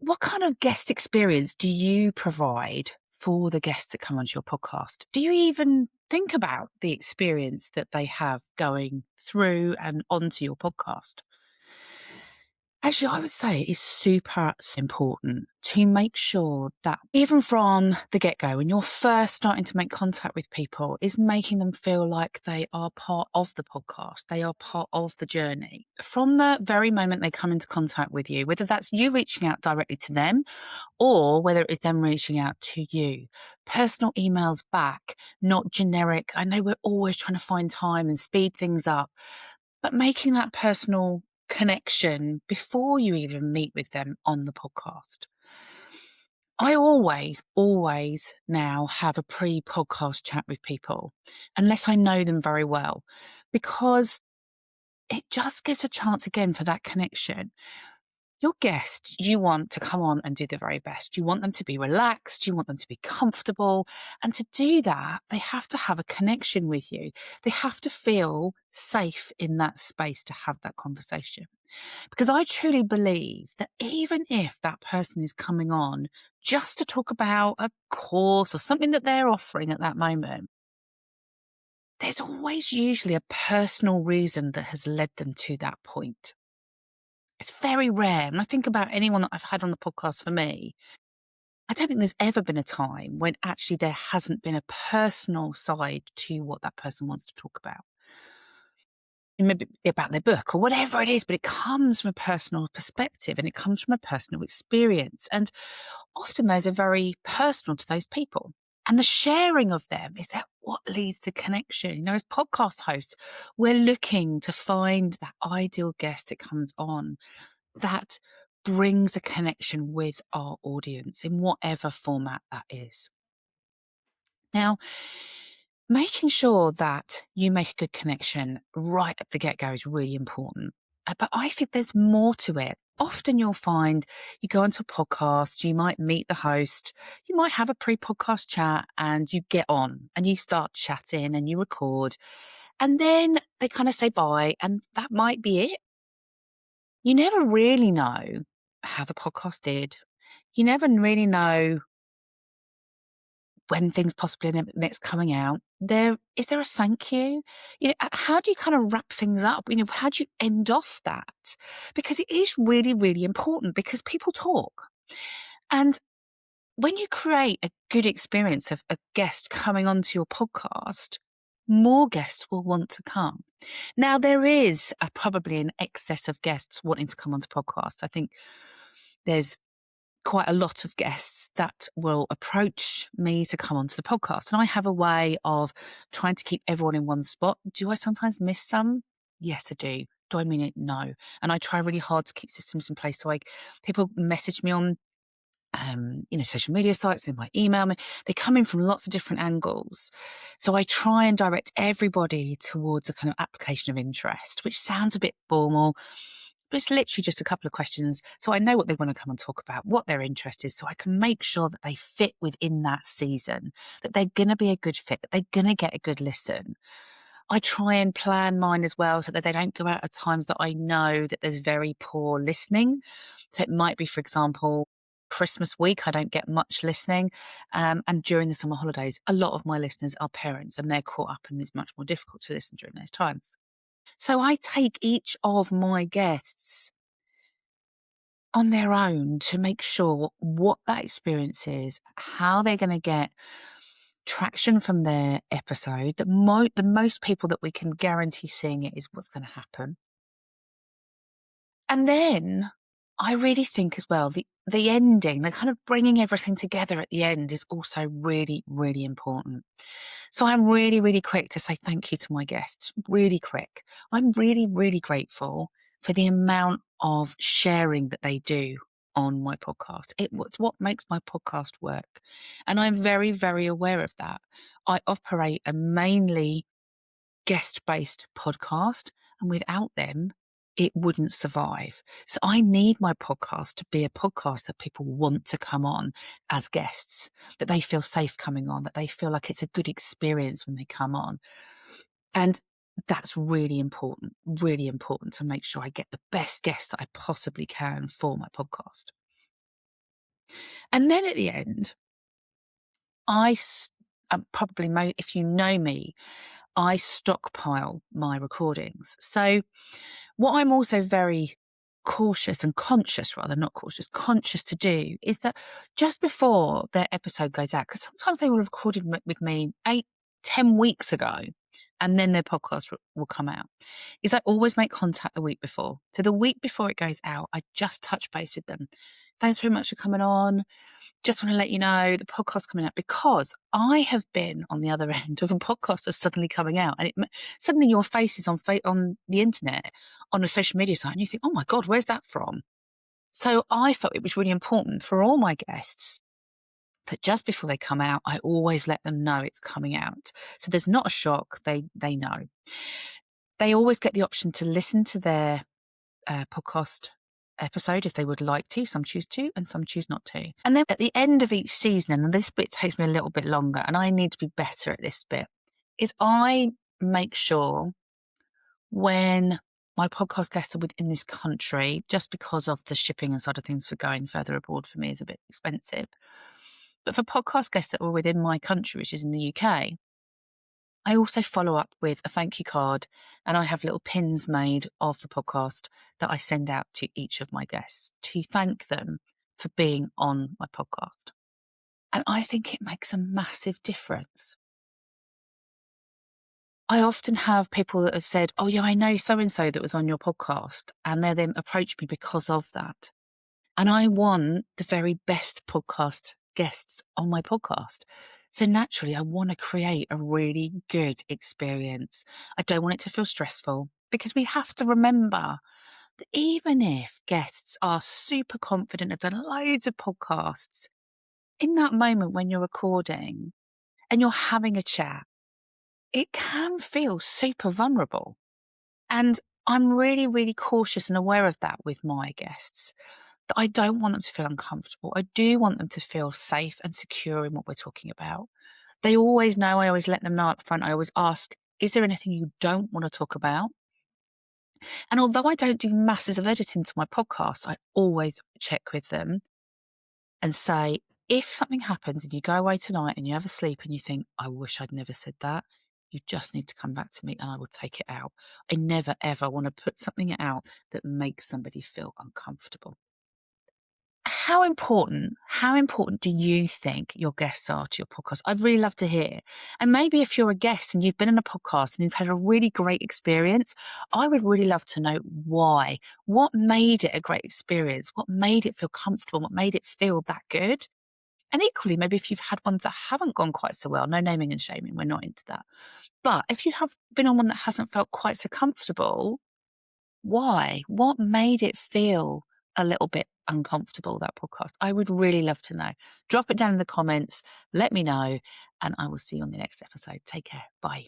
What kind of guest experience do you provide for the guests that come onto your podcast? Do you even think about the experience that they have going through and onto your podcast? Actually, I would say it is super important to make sure that even from the get go, when you're first starting to make contact with people, is making them feel like they are part of the podcast. They are part of the journey. From the very moment they come into contact with you, whether that's you reaching out directly to them or whether it is them reaching out to you, personal emails back, not generic. I know we're always trying to find time and speed things up, but making that personal connection before you even meet with them on the podcast. I always now have a pre-podcast chat with people, unless I know them very well, because it just gives a chance again for that connection. Your guest, you want to come on and do the very best. You want them to be relaxed. You want them to be comfortable. And to do that, they have to have a connection with you. They have to feel safe in that space to have that conversation. Because I truly believe that even if that person is coming on just to talk about a course or something that they're offering at that moment, there's always usually a personal reason that has led them to that point. It's very rare. When I think about anyone that I've had on the podcast for me, I don't think there's ever been a time when actually there hasn't been a personal side to what that person wants to talk about. Maybe about their book or whatever it is, but it comes from a personal perspective and it comes from a personal experience. And often those are very personal to those people. And the sharing of them is that what leads to connection. You know, as podcast hosts, we're looking to find that ideal guest that comes on that brings a connection with our audience in whatever format that is. Now, making sure that you make a good connection right at the get go is really important. But I think there's more to it. Often you'll find you go onto a podcast, you might meet the host, you might have a pre podcast chat and you get on and you start chatting and you record. And then they kind of say bye, and that might be it. You never really know how the podcast did. You never really know when things possibly next coming out. Is there a thank you? You know, how do you kind of wrap things up? You know, how do you end off that? Because it is really, really important because people talk. And when you create a good experience of a guest coming onto your podcast, more guests will want to come. Now, there is probably an excess of guests wanting to come onto podcasts. I think there's quite a lot of guests that will approach me to come onto the podcast. And I have a way of trying to keep everyone in one spot. Do I sometimes miss some? Yes, I do. Do I mean it? No. And I try really hard to keep systems in place. So people message me on social media sites, they might email me. They come in from lots of different angles. So I try and direct everybody towards a kind of application of interest, which sounds a bit formal, but it's literally just a couple of questions. So I know what they want to come and talk about, what their interest is, so I can make sure that they fit within that season, that they're going to be a good fit, that they're going to get a good listen. I try and plan mine as well so that they don't go out at times that I know that there's very poor listening. So it might be, for example, Christmas week, I don't get much listening. And during the summer holidays, a lot of my listeners are parents and they're caught up and it's much more difficult to listen during those times. So I take each of my guests on their own to make sure what that experience is, how they're going to get traction from their episode. The most people that we can guarantee seeing it is what's going to happen. And then I really think as well, the ending, the kind of bringing everything together at the end is also really, really important. So I'm really, really quick to say thank you to my guests, really quick. I'm really, really grateful for the amount of sharing that they do on my podcast. It's what makes my podcast work. And I'm very, very aware of that. I operate a mainly guest-based podcast, and without them, it wouldn't survive. So I need my podcast to be a podcast that people want to come on as guests, that they feel safe coming on, that they feel like it's a good experience when they come on. And that's really important to make sure I get the best guests that I possibly can for my podcast. And then at the end, if you know me, I stockpile my recordings. So what I'm also very cautious and conscious, rather not cautious, conscious to do is that just before their episode goes out, because sometimes they will have recorded with me 8-10 weeks ago, and then their podcast will come out, is I always make contact the week before. So the week before it goes out, I just touch base with them. Thanks very much for coming on. Just want to let you know the podcast's coming out, because I have been on the other end of a podcast that's suddenly coming out, and suddenly your face is on the internet, on a social media site, and you think, oh my God, where's that from? So I felt it was really important for all my guests that just before they come out, I always let them know it's coming out. So there's not a shock. They know. They always get the option to listen to their podcast episode if they would like to. Some choose to and some choose not to. And then at the end of each season, and this bit takes me a little bit longer and I need to be better at this bit, is I make sure when my podcast guests are within this country, just because of the shipping and side of things for going further abroad for me is a bit expensive. But for podcast guests that were within my country, which is in the UK, I also follow up with a thank you card, and I have little pins made of the podcast that I send out to each of my guests to thank them for being on my podcast. And I think it makes a massive difference. I often have people that have said, oh yeah, I know so-and-so that was on your podcast, and they then approach me because of that. And I want the very best podcast guests on my podcast. So naturally, I want to create a really good experience. I don't want it to feel stressful, because we have to remember that even if guests are super confident, have done loads of podcasts, in that moment when you're recording and you're having a chat, it can feel super vulnerable. And I'm really, really cautious and aware of that with my guests. That I don't want them to feel uncomfortable. I do want them to feel safe and secure in what we're talking about. They always know, I always let them know up front. I always ask, is there anything you don't want to talk about? And although I don't do masses of editing to my podcast, I always check with them and say, if something happens and you go away tonight and you have a sleep and you think, I wish I'd never said that, you just need to come back to me and I will take it out. I never, ever want to put something out that makes somebody feel uncomfortable. How important do you think your guests are to your podcast? I'd really love to hear. And maybe if you're a guest and you've been in a podcast and you've had a really great experience, I would really love to know why. What made it a great experience? What made it feel comfortable? What made it feel that good? And equally, maybe if you've had ones that haven't gone quite so well, no naming and shaming, we're not into that. But if you have been on one that hasn't felt quite so comfortable, why? What made it feel a little bit uncomfortable, that podcast? I would really love to know. Drop it down in the comments. Let me know. And I will see you on the next episode. Take care. Bye.